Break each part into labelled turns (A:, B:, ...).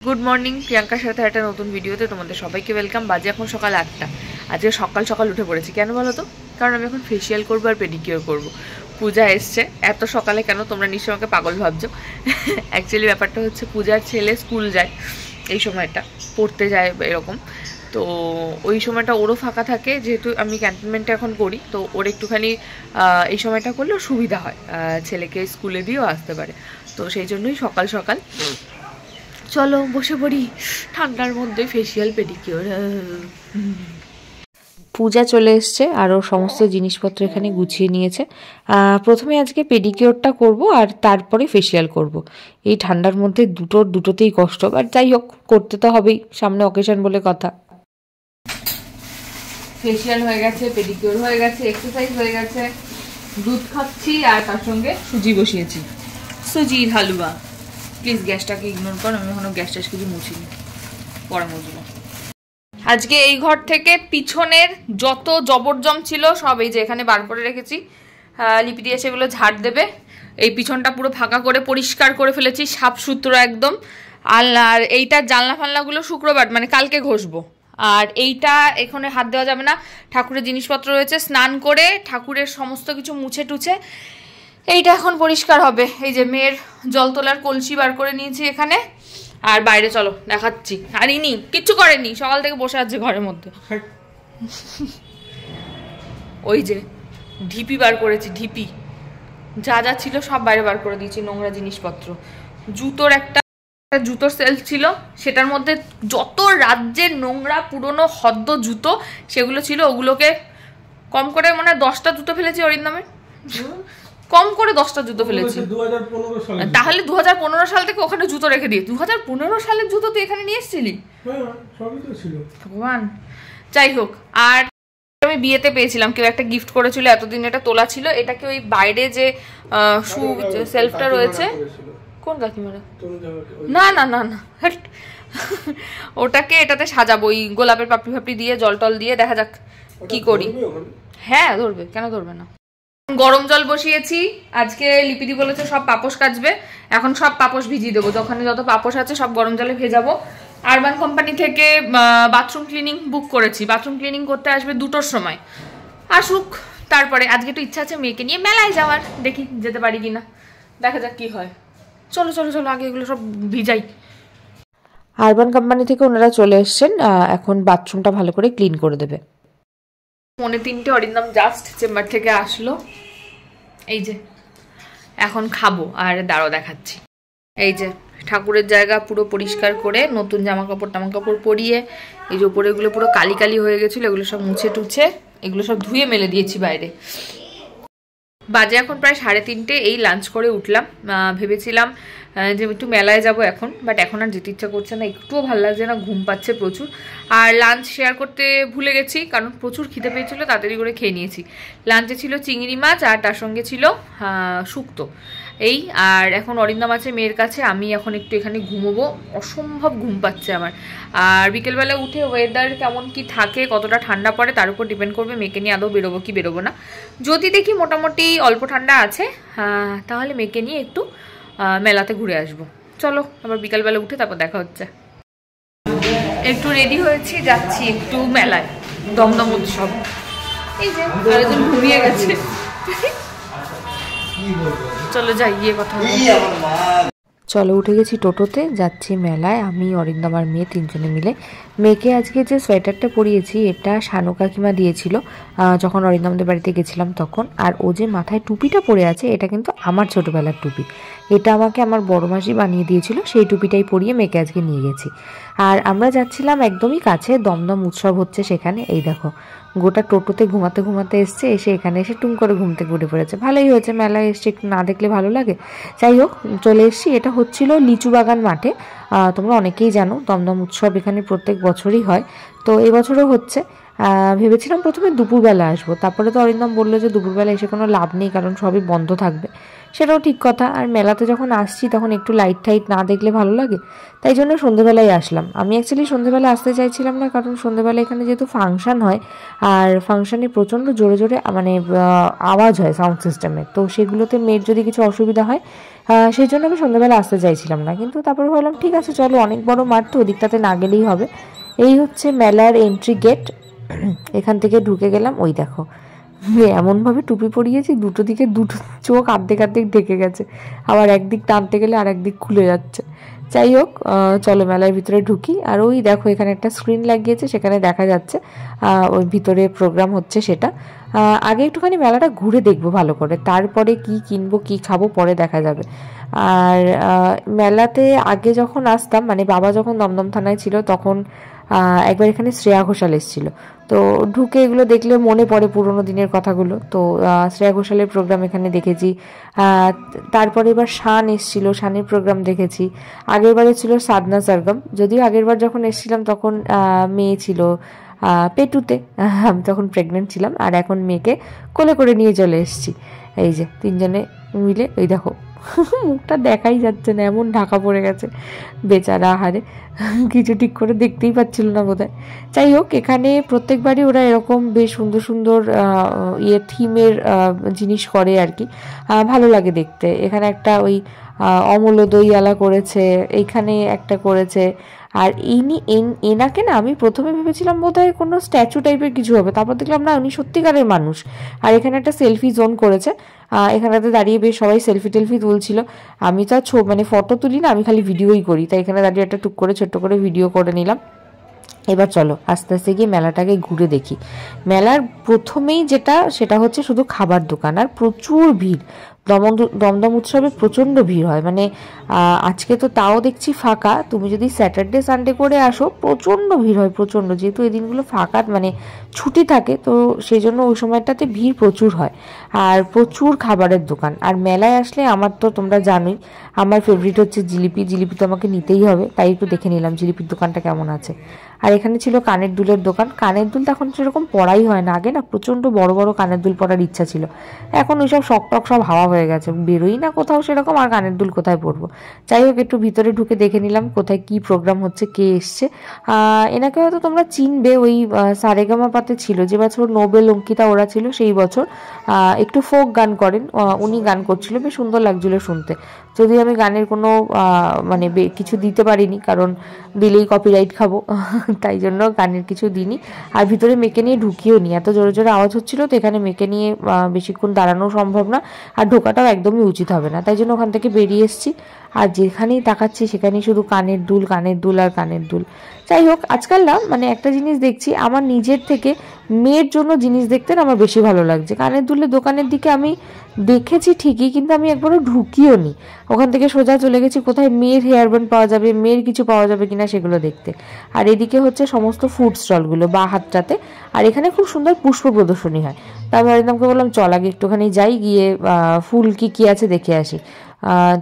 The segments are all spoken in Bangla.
A: গুড মর্নিং, প্রিয়াঙ্কার সাথে একটা নতুন ভিডিওতে তোমাদের সবাইকে ওয়েলকাম। বাজে এখন সকাল 8টা। আজকে সকাল সকাল উঠে পড়েছি। কেন বলো তো? কারণ আমি এখন ফেসিয়াল করবো আর পেডিকিওর করবো। পূজা এসছে। এত সকালে কেন তোমরা নিশ্চয়ই আমাকে পাগল ভাবছো। অ্যাকচুয়ালি ব্যাপারটা হচ্ছে পূজার ছেলে স্কুল যায় এই সময়টা, পড়তে যায় এরকম। তো ওই সময়টা ওরও ফাঁকা থাকে, যেহেতু আমি ক্যান্টনমেন্টে এখন করি, তো ওর একটুখানি এই সময়টা করলেও সুবিধা হয়, ছেলেকে স্কুলে দিয়েও আসতে পারে। তো সেই জন্যই সকাল সকাল চলো বসে পড়ি ঠান্ডার মধ্যে ফেসিয়াল পেডিকিওর। পূজা চলে এসছে, আরও সমস্ত জিনিসপত্র এখানে গুছিয়ে নিয়েছে। প্রথমে আজকে পেডিকিওরটা করব আর তারপরে ফেসিয়াল করব। এই ঠান্ডার মধ্যে দুটোতেই কষ্ট, বাট যাই হোক, করতে তো হবেই, সামনে অকেশন বলে কথা। ফেসিয়াল হয়ে গেছে, পেডিকিওর হয়ে গেছে, এক্সারসাইজ হয়ে গেছে, দুধ খাচ্ছি আর তার সঙ্গে সুজি বসিয়েছি, সুজির হালুয়া। প্লিজ গ্যাসটাকে ইগনোর কর, আমি এখনো গ্যাস ট্যাস কিছু মুছিনি, পরে মুছবো। আজকে এই ঘর থেকে পিছনের যত জবরজম ছিল সব এই যে এখানে বার করে রেখেছি। লিপি দিয়ে সেগুলো ঝাড় দেবে। এই পিছনটা পুরো ফাঁকা করে পরিষ্কার করে ফেলেছি, সাফ সুতরো একদম। আর এইটার জানলা ফালনাগুলো শুক্রবার মানে কালকে ঘষবো। আর এইটা এখানে হাত দেওয়া যাবে না, ঠাকুরের জিনিসপত্র রয়েছে। স্নান করে ঠাকুরের সমস্ত কিছু মুছে টুছে এইটা এখন পরিষ্কার হবে। এই যে মেয়ের জল তোলার কলসি বার করে নিয়েছি এখানে। আর বাইরে চলো দেখাচ্ছি। আর ইনি কিচ্ছু করেনি, সকাল থেকে বসে আছে ঘরের মধ্যে। ওই যে ঢিপি বার করেছি, ঢিপি যা যা ছিল সব বাইরে বার করে দিয়েছি, নোংরা জিনিসপত্র। জুতোর একটা জুতোর সেলফ ছিল, সেটার মধ্যে যত রাজ্যের নোংরা পুরনো হদ্দ জুতো সেগুলো ছিল, ওগুলোকে কম করে মানে 10টা জুতো ফেলেছি অরিন্দমের, কম করে 10টা জুতো ফেলেছি। তাহলে 2015 সাল থেকে ওখানে জুতো রেখে দিয়ে 2015 সালের জুতো তুই এখানে নিয়ে এসেছিলি? ভগবান। যাই হোক, আর আমি বিয়েতে পেয়েছিলাম, কেউ একটা গিফট করেছিল, এতদিন এটা তোলা ছিল। এটাকে ওই বাইরে যে শু সেলফটা রয়েছে, কোন কাকিমারা? না না না না, ওটাকে এটাতে সাজাবো, ওই গোলাপের পাপড়ি ফাপড়ি দিয়ে জল টল দিয়ে, দেখা যাক কি করি। হ্যাঁ ধরবে, কেন ধরবে না। গরম জল বসিয়েছি। আজকে লিপিদি বলেছে সব পাপোশ কাচবে, এখন সব পাপোশ ভিজিয়ে দেবো। ওখানে যত পাপোশ আছে সব গরম জলে ভেজাবো। আরবান কোম্পানি থেকে বাথরুম ক্লিনিং বুক করেছি, বাথরুম ক্লিনিং করতে আসবে 2টোর সময়। আসুক, তারপরে আজকে একটু ইচ্ছা আছে মেয়েকে নিয়ে মেলায় যাওয়ার, দেখি যেতে পারি কিনা, দেখা যাক কি হয়। চলো চলো চলো, আগে এগুলো সব ভিজাই। আরবান কোম্পানি থেকে ওনারা চলে এসছেন, এখন বাথরুমটা ভালো করে ক্লিন করে দেবে। 3:45 অরিন্দম জাস্ট চেম্বার থেকে আসলো। এই যে এখন খাবো, আর দাঁড়ো দেখাচ্ছি। এই যে ঠাকুরের জায়গা পুরো পরিষ্কার করে নতুন জামা কাপড় পরিয়ে, এই যে উপরে এগুলো পুরো কালি কালি হয়ে গেছিলো, এগুলো সব মুছে টুছে এগুলো সব ধুয়ে মেলে দিয়েছি বাইরে। বাজে এখন প্রায় 3:30। এই লাঞ্চ করে উঠলাম। ভেবেছিলাম যে একটু মেলায় যাব এখন, বাট এখন আর যেতে ইচ্ছা করছে না, একটুও ভালো লাগছে না, ঘুম পাচ্ছে প্রচুর। আর লাঞ্চ শেয়ার করতে ভুলে গেছি, কারণ প্রচুর খিদে পেয়েছিল, তাড়াতাড়ি করে খেয়ে নিয়েছি। লাঞ্চে ছিল চিংড়ি মাছ আর তার সঙ্গে ছিল শুক্তো। এই আর এখন অরিন্দম আছে মেয়ের কাছে, আমি এখন একটু এখানে ঘুমোবো, অসম্ভব ঘুম পাচ্ছে আমার। আর বিকেলবেলা উঠে ওয়েদার কেমন কি থাকে, কতটা ঠান্ডা পড়ে তার উপর ডিপেন্ড করবে মেয়েকে নিয়ে আদৌ বেরোবো কি বেরোবো না। যদি দেখি মোটামুটি অল্প ঠান্ডা আছে, তাহলে মেয়েকে নিয়ে একটু মেলাতে ঘুরে আসবো। চলো আবার বিকালবেলা উঠে তারপর দেখা হচ্ছে। একটু রেডি হয়েছি, যাচ্ছি একটু মেলায়, দমদম উৎসব। এই যে আরেকজন ঘুমিয়ে গেছে, চলো যাই, গিয়ে কথা হবে। চলো উঠে গেছি টোটোতে, যাচ্ছি মেলায়। আমি অরিন্দম আর মেয়ে 3জনে মিলে। মেয়েকে আজকে যে সোয়েটারটা পরিয়েছি এটা শানু কাকিমা দিয়েছিল যখন অরিন্দমদের বাড়িতে গেছিলাম তখন। আর ও যে মাথায় টুপিটা পরে আছে এটা কিন্তু আমার ছোটোবেলার টুপি, এটা আমাকে আমার বড় মাসি বানিয়ে দিয়েছিল, সেই টুপিটাই পরিয়ে মেয়েকে আজকে নিয়ে গেছি। আর আমরা যাচ্ছিলাম একদমই কাছে, দমদম উৎসব হচ্ছে সেখানে। এই দেখো গোটা টোটোতে ঘুমাতে ঘুমাতে এসছে, এসে এখানে এসে টুম করে ঘুম থেকে উঠে পড়েছে। ভালোই হয়েছে, মেলায় এসছে, একটু না দেখলে ভালো লাগে। যাই হোক চলে এসছি। এটা হচ্ছিল লিচু বাগান মাঠে। তোমরা অনেকেই জানো দমদম উৎসব এখানে প্রত্যেক বছরই হয়, তো এই বছরও হচ্ছে।
B: ভেবেছিলাম প্রথমে দুপুরবেলা আসবো, তারপরে তো অরিন্দম বললো যে দুপুরবেলা এসে কোনো লাভ নেই, কারণ সবই বন্ধ থাকবে। সেটাও ঠিক কথা, আর মেলাতে যখন আসছি তখন একটু লাইট টাইট না দেখলে ভালো লাগে, তাই জন্য সন্ধ্যেবেলায় আসলাম। আমি অ্যাকচুয়ালি সন্ধ্যেবেলা আসতে চাইছিলাম না, কারণ সন্ধ্যেবেলা এখানে যেহেতু ফাংশন হয়, আর ফাংশনে প্রচণ্ড জোরে জোরে মানে আওয়াজ হয় সাউন্ড সিস্টেমে, তো সেগুলোতে মেয়ের যদি কিছু অসুবিধা হয়, সেই জন্য আমি সন্ধ্যাবেলা আসতে চাইছিলাম না। কিন্তু তারপরে ভাবলাম ঠিক আছে চলো, অনেক বড় মাঠ তো, ওদিকটাতে না গেলেই হবে। এই হচ্ছে মেলার এন্ট্রি গেট, এখান থেকে ঢুকে গেলাম। ওই দেখো এমনভাবে টুপি পরিয়েছি দুটো দিকে দুটো চোখ আর্ধেক আর্ধেক ঢেকে গেছে, আবার একদিক টানতে গেলে আর একদিক খুলে যাচ্ছে। যাই হোক, চলো মেলার ভিতরে ঢুকি। আর ওই দেখো এখানে একটা স্ক্রিন লাগিয়েছে, সেখানে দেখা যাচ্ছে ওই ভিতরে প্রোগ্রাম হচ্ছে সেটা। আগে একটুখানি মেলাটা ঘুরে দেখবো ভালো করে, তারপরে কি কিনবো কি খাবো পরে দেখা যাবে। আর মেলাতে আগে যখন আসতাম, মানে বাবা যখন দমদম থানায় ছিল তখন একবার এখানে শ্রেয়া ঘোষাল এসেছিল, তো ঢুকে এগুলো দেখলে মনে পড়ে পুরোনো দিনের কথাগুলো। তো শ্রেয়া ঘোষালের প্রোগ্রাম এখানে দেখেছি। তারপরে এবার শান এসেছিল, শানের প্রোগ্রাম দেখেছি। আগের বারে ছিল সাধনা সরগম, যদিও আগের বার যখন এসেছিলাম তখন মেয়ে ছিল পেটুতে, আমি তখন প্রেগনেন্ট ছিলাম, আর এখন মেয়েকে কোলে করে নিয়ে চলে এসেছি। এই যে তিনজনে মিলে, এই দেখো মুখটা দেখাই যাচ্ছে না, এমন ঢাকা পড়ে গেছে বেচারা, হারে কিছু ঠিক করে দেখতেই পাচ্ছিল না বোধহয়। যাই হোক, এখানে প্রত্যেকবারই ওরা এরকম বেশ সুন্দর সুন্দর থিমের জিনিস করে আর কি, ভালো লাগে দেখতে। এখানে একটা ওই অমূল্য দইয়ালা করেছে, এইখানে একটা করেছে। আর এনাকে না আমি প্রথমে ভেবেছিলাম বোধহয় কোনো স্ট্যাচু টাইপের কিছু হবে, তারপর দেখলাম না, উনি সত্যিকারের মানুষ। আর এখানে একটা সেলফি জোন করেছে, এখানেতে দাঁড়িয়ে বেশ সবাই সেলফি টেলফি তুলছিল। আমি তো মানে ফটো তুলি না, আমি খালি ভিডিওই করি, তাই এখানে দাঁড়িয়ে একটা টুক করে ছোট্ট করে ভিডিও করে নিলাম। এবার চলো আস্তে আস্তে গিয়ে মেলাটাকে ঘুরে দেখি। মেলার প্রথমেই সেটা হচ্ছে শুধু খাবার দোকান, আর প্রচুর ভিড়। দমদম উৎসবে প্রচণ্ড ভিড় হয়, মানে আজকে তো তাও দেখছি ফাঁকা, তুমি যদি স্যাটারডে সানডে করে আসো প্রচণ্ড ভিড় হয়, প্রচণ্ড। যেহেতু এই দিনগুলো ফাঁকা মানে ছুটি থাকে, তো সেই জন্য ওই সময়টাতে ভিড় প্রচুর হয়, আর প্রচুর খাবারের দোকান। আর মেলায় আসলে আমার তো তোমরা জানোই আমার ফেভারিট হচ্ছে জিলিপি, জিলিপি তো আমাকে নিতেই হবে, তাই একটু দেখে নিলাম জিলিপির দোকানটা কেমন আছে। আর এখানে ছিল কানের দুলের দোকান। কানের দুল তো এখন সেরকম পরাই হয় না, আগে না প্রচণ্ড বড় বড় কানের দুল পরার ইচ্ছা ছিল, এখন ওইসব শখ টক সব হাওয়া হয়ে গেছে, বেরোই না কোথাও সেরকম, আর কানের দুল কোথায় পরবো। যাই হোক, একটু ভিতরে ঢুকে দেখে নিলাম কোথায় কি প্রোগ্রাম হচ্ছে, কে এসছে। এনাকে হয়তো তোমরা চিনবে, ওই সারেগামা পাতে ছিল যে বছর নোবেল অঙ্কিতা ওরা ছিল, সেই বছর একটু ফোক গান করেন উনি, গান করছিল, বেশ সুন্দর লাগছিল শুনতে। যদি আমি গানের কোনো মানে কিছু দিতে পারিনি, কারণ দিলেই কপিরাইট খাবো, তাই জন্য গানের কিছু দিইনি। আর ভিতরে মেয়েকে নিয়ে ঢুকিও নি, এত জোরে জোরে আওয়াজ হচ্ছিল, তো এখানে মেয়েকে নিয়ে বেশিক্ষণ দাঁড়ানো সম্ভব না, আর ঢোকাটাও একদমই উচিত হবে না, তাই জন্য ওখান থেকে বেরিয়ে এসেছি। আর যেখানেই তাকাচ্ছি সেখানেই শুধু কানের দুল, কানের দুল আর কানের দুল। যাই হোক, আজকাল না মানে একটা জিনিস দেখছি, আমার নিজের থেকে মেয়ের জন্য জিনিস দেখতে আমার বেশি ভালো লাগছে। কানের দুলের দোকানের দিকে আমি দেখেছি ঠিকই, কিন্তু আমি একবারও ঢুকিও নি, ওখান থেকে সোজা চলে গেছি কোথায় মেয়ের হেয়ার ব্যান্ড পাওয়া যাবে, মেয়ের কিছু পাওয়া যাবে কিনা সেগুলো দেখতে। আর এদিকে হচ্ছে সমস্ত ফুড স্টলগুলো বা হাতটাতে, আর এখানে খুব সুন্দর পুষ্প প্রদর্শনী হয়। তারপর একদমকে বললাম চল আগে একটুখানি যাই, গিয়ে ফুল কি আছে দেখে আসি।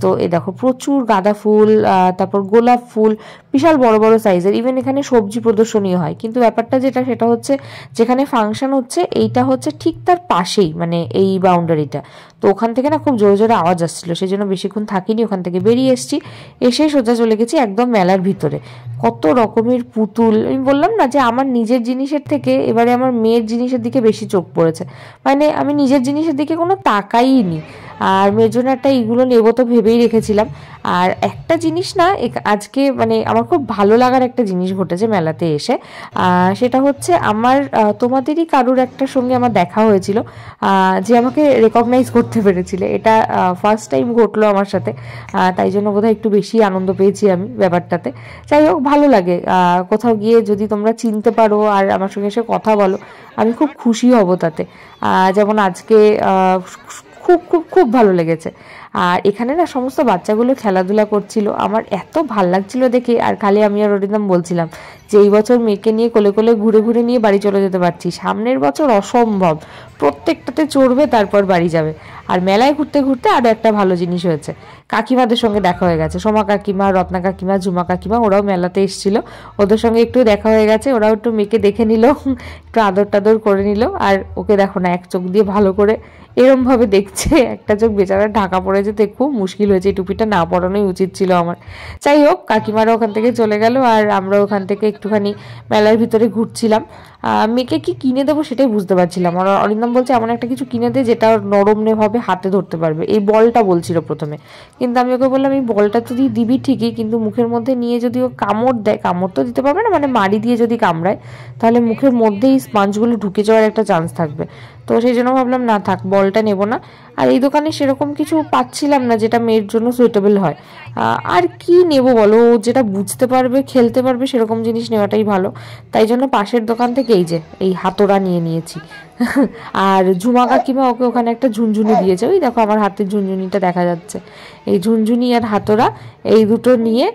B: তো এ দেখো প্রচুর গাঁদা ফুল, তারপর গোলাপ ফুল, বিশাল বড় বড় সাইজের। ইভেন এখানে সবজি প্রদর্শনীও হয়, কিন্তু ব্যাপারটা সেটা হচ্ছে যেখানে ফাংশন হচ্ছে এইটা হচ্ছে ঠিক তার পাশেই, মানে এই বাউন্ডারিটা, তো ওখান থেকে না খুব জোরে জোরে আওয়াজ আসছিল, সেই জন্য বেশিক্ষণ থাকিনি, ওখান থেকে বেরিয়ে এসেছি। এসে সোজা চলে গেছি একদম মেলার ভিতরে। কত রকমের পুতুল, আমি বললাম না যে আমার নিজের জিনিসের থেকে এবারে আমার মেয়ের জিনিসের দিকে বেশি চোখ পড়েছে, মানে আমি নিজের জিনিসের দিকে কোনো তাকাই নি, আর মেয়ের জন্য একটা এইগুলো নেবো তো ভেবেই রেখেছিলাম। আর একটা জিনিস না আজকে মানে আমার খুব ভালো লাগার একটা জিনিস ঘটেছে মেলাতে এসে, সেটা হচ্ছে আমার তোমাদেরই কারুর একটার সঙ্গে আমার দেখা হয়েছিল, যে আমাকে রেকগনাইজ করতে পেরেছিল, এটা ফার্স্ট টাইম ঘটলো আমার সাথে, তাই জন্য বোধহয় একটু বেশি আনন্দ পেয়েছি আমি ব্যাপারটাতে। যাই হোক, ভালো লাগে কোথাও গিয়ে যদি তোমরা চিনতে পারো আর আমার সঙ্গে এসে কথা বলো, আমি খুব খুশি হব তাতে। যেমন আজকে খুব খুব খুব ভালো লেগেছে। আর এখানে না সমস্ত বাচ্চাগুলো খেলাধুলা করছিল, আমার এত ভাল লাগছিল দেখে। আর খালি আমি আর অরিন্দম বলছিলাম যে এই বছর মেয়েকে নিয়ে কোলে কোলে ঘুরে ঘুরে নিয়ে বাড়ি চলে যেতে পারছি, সামনের বছর অসম্ভব, প্রত্যেকটাতে চড়বে তারপর বাড়ি যাবে। আর মেলায় ঘুরতে ঘুরতে আরও একটা ভালো জিনিস হয়েছে, কাকিমাদের সঙ্গে দেখা হয়ে গেছে। সোমা কাকিমা, রত্না কাকিমা, ঝুমা কাকিমা ওরাও মেলাতে এসেছিল, ওদের সঙ্গে একটু দেখা হয়ে গেছে। ওরাও একটু মেয়েকে দেখে নিল, একটু আদর টাদর করে নিল। আর ওকে দেখো না, এক চোখ দিয়ে ভালো করে এরমভাবে দেখছে, একটা চোখ বেচারা ঢাকা পড়ে যেতে খুব মুশকিল হয়েছে, এই টুপিটা না পরানোই উচিত ছিল আমার। যাই হোক, কাকিমারা ওখান থেকে চলে গেল আর আমরা ওখান থেকে একটুখানি মেলার ভিতরে ঘুরছিলাম। মেয়েকে কি কিনে দেবো সেটাই বুঝতে পারছিলাম। আর অরিন্দম বলছে এমন একটা কিছু কিনে দে যেটা নরমভাবে হাতে ধরতে পারবে, এই বলটা বলছিল প্রথমে। কিন্তু আমি ওকে বললাম এই বলটা তো দিবি ঠিকই, কিন্তু মুখের মধ্যে নিয়ে যদি ও কামড় দেয়, কামড় তো দিতে পারবে না, মানে মাড়ি দিয়ে যদি কামড়ায় তাহলে মুখের মধ্যেই স্পঞ্জগুলো ঢুকে যাওয়ার একটা চান্স থাকবে। তো সেই জন্য ভাবলাম না থাক, বলটা নেব না। আর এই দোকানে সেরকম কিছু পাচ্ছিলাম না যেটা মেয়ের জন্য সুইটেবল হয়। আর কি নেব বলো, যেটা বুঝতে পারবে খেলতে পারবে সেরকম জিনিস নেওয়াটাই ভালো। তাই জন্য পাশের দোকান থেকে এই হাতোড়া নিয়ে নিয়েছি। আর ঝুমা কাকিমা ওকে ওখানে একটা ঝুনঝুনি দিয়েছে, ওই দেখো আমার হাতের ঝুনঝুনিটা দেখা যাচ্ছে। এই ঝুনঝুনি আর হাতোড়া এই দুটো নিয়ে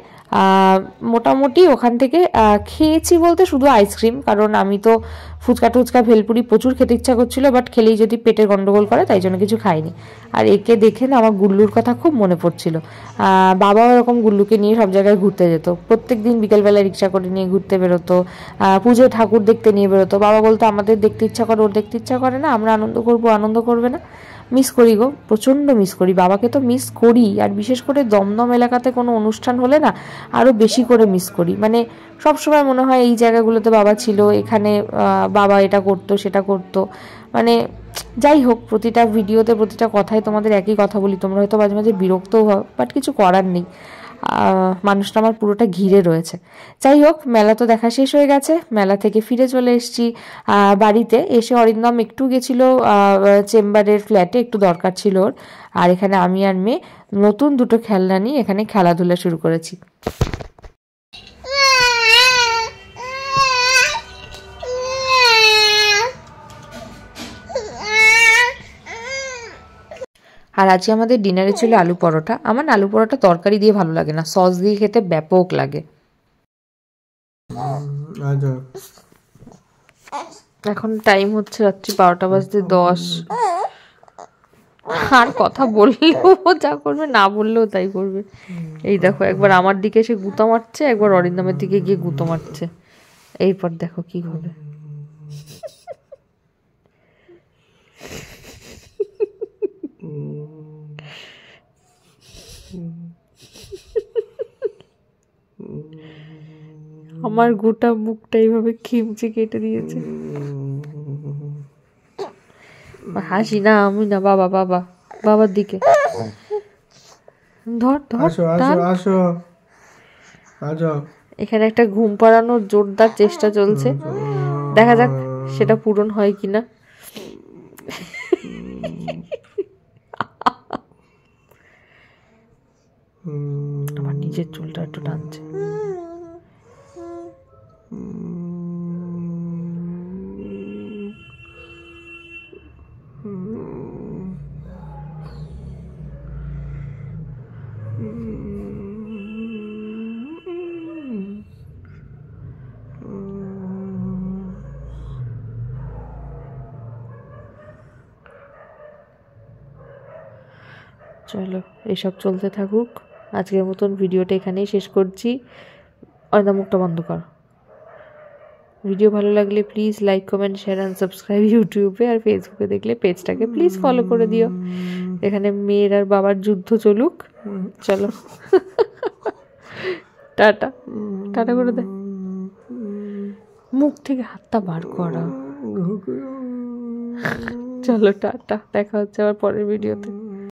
B: মোটামুটি ওখান থেকে খেয়েছি বলতে শুধু আইসক্রিম, কারণ আমি তো ফুচকা টুচকা ভেলপুরি প্রচুর খেতে ইচ্ছা করছিলো, বাট খেলেই যদি পেটের গন্ডগোল করে তাই জন্য কিছু খাইনি। আর একে দেখে না আমার গুল্লুর কথা খুব মনে পড়ছিল। বাবাও এরকম গুল্লুকে নিয়ে সব জায়গায় ঘুরতে যেত, প্রত্যেক দিন বিকেলবেলা রিক্সা করে নিয়ে ঘুরতে বেরোতো, পুজোয় ঠাকুর দেখতে নিয়ে বেরোতো। বাবা বলতো আমাদের দেখতে ইচ্ছা করে, ওর দেখতে ইচ্ছা করে না, আমরা আনন্দ করবো, আনন্দ করবে না। মিস করি গো, প্রচণ্ড মিস করি বাবাকে, তো মিস করি। আর বিশেষ করে দমদম এলাকাতে কোনো অনুষ্ঠান হলে না আরও বেশি করে মিস করি, মানে সবসময় মনে হয় এই জায়গাগুলোতে বাবা ছিল, এখানে বাবা এটা করতো সেটা করতো। মানে যাই হোক, প্রতিটা ভিডিওতে প্রতিটা কথায় তোমাদের একই কথা বলি, তোমরা হয়তো মাঝে মাঝে বিরক্তও হও, বাট কিছু করার নেই, মানুষটা আমার পুরোটা ঘিরে রয়েছে। যাই হোক, মেলা তো দেখা শেষ হয়ে গেছে, মেলা থেকে ফিরে চলে এসেছি বাড়িতে। এসে অরিন্দম একটু গেছিল চেম্বারের ফ্ল্যাটে, একটু দরকার ছিল ওর। আর এখানে আমি আর মেয়ে নতুন দুটো খেলনা নিয়ে এখানে খেলাধুলা শুরু করেছি। আর আজকে আমাদের ডিনারে ছিল আলু পরোটা। আমার আলু পরোটা তরকারি দিয়ে ভালো লাগে না, সস দিয়ে খেতে ব্যাপক লাগে। এখন টাইম হচ্ছে রাত্রি 12:10। আর কথা বললেও যা করবে, না বললেও তাই করবে। এই দেখো, একবার আমার দিকে এসে গুঁতো মারছে, একবার অরিন্দমের দিকে গিয়ে গুঁতো মারছে। এরপর দেখো কি হবে। আমার গোটা মুখটা এইভাবে খিমচে কেটে দিয়েছে। হাসি না, আমি না, বাবা বাবা বাবার দিকে ধর ধর। এখানে একটা ঘুম পাড়ানোর জোরদার চেষ্টা চলছে, দেখা যাক সেটা পূরণ হয় কিনা। আমার নিজের চুলটা একটু টানছে। চলো এসব চলতে থাকুক, আজকের মতন ভিডিওটা এখানেই শেষ করছি। অয়দা মুখটা বন্ধ কর। ভিডিও ভালো লাগলে please like comment share and subscribe ইউটিউবে, আর ফেসবুকে দেখলে পেজটাকে প্লিজ ফলো করে দিও। এখানে মেয়ের আর বাবার যুদ্ধ চলুক। চলো টাটা, টাটা করে দে, মুখ থেকে হাতটা বার করা। চলো টাটা, দেখা হচ্ছে আবার পরের ভিডিওতে।